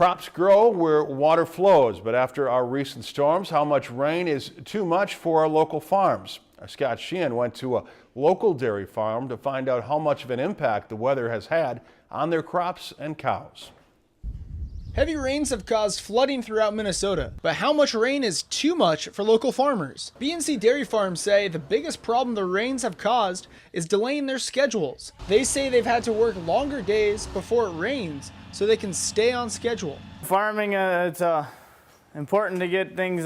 Crops grow where water flows, but after our recent storms, how much rain is too much for our local farms? Scott Sheehan went to a local dairy farm to find out how much of an impact the weather has had on their crops and cows. Heavy rains have caused flooding throughout Minnesota, but how much rain is too much for local farmers? B&C Dairy Farms say the biggest problem the rains have caused is delaying their schedules. They say they've had to work longer days before it rains so they can stay on schedule. Farming, it's important to get things,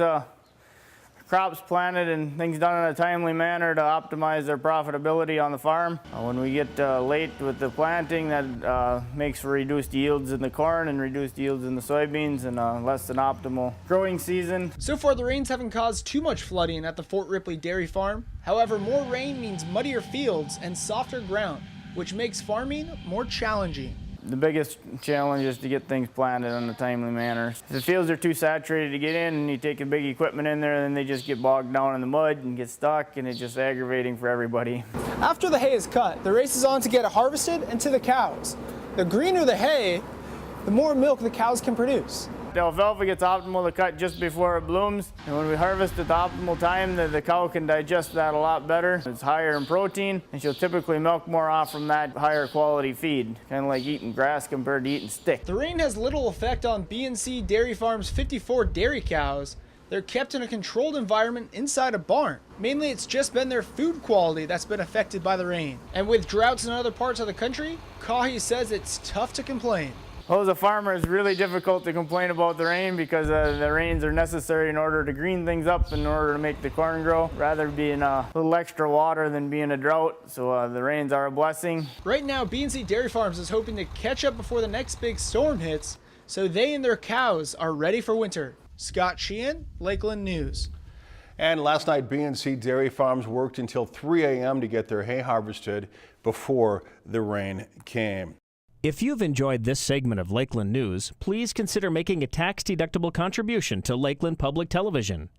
crops planted and things done in a timely manner to optimize their profitability on the farm. When we get late with the planting, that makes for reduced yields in the corn and reduced yields in the soybeans and less than optimal growing season. So far, the rains haven't caused too much flooding at the Fort Ripley Dairy Farm. However, more rain means muddier fields and softer ground, which makes farming more challenging. The biggest challenge is to get things planted in a timely manner. If the fields are too saturated to get in and you take a big equipment in there, then they just get bogged down in the mud and get stuck, and it's just aggravating for everybody. After the hay is cut, the race is on to get it harvested and to the cows. The greener the hay, the more milk the cows can produce. The alfalfa gets optimal to cut just before it blooms, and when we harvest at the optimal time, the cow can digest that a lot better. It's higher in protein, and she'll typically milk more off from that higher quality feed, kind of like eating grass compared to eating stick. The rain has little effect on B&C Dairy Farm's 54 dairy cows. They're kept in a controlled environment inside a barn. Mainly it's just been their food quality that's been affected by the rain. And with droughts in other parts of the country, Kahi says it's tough to complain. Well, as a farmer, it's really difficult to complain about the rain because the rains are necessary in order to green things up, in order to make the corn grow. Rather being a little extra water than being a drought, so the rains are a blessing. Right now, B&C Dairy Farms is hoping to catch up before the next big storm hits, so they and their cows are ready for winter. Scott Sheehan, Lakeland News. And last night, B&C Dairy Farms worked until 3 a.m. to get their hay harvested before the rain came. If you've enjoyed this segment of Lakeland News, please consider making a tax-deductible contribution to Lakeland Public Television.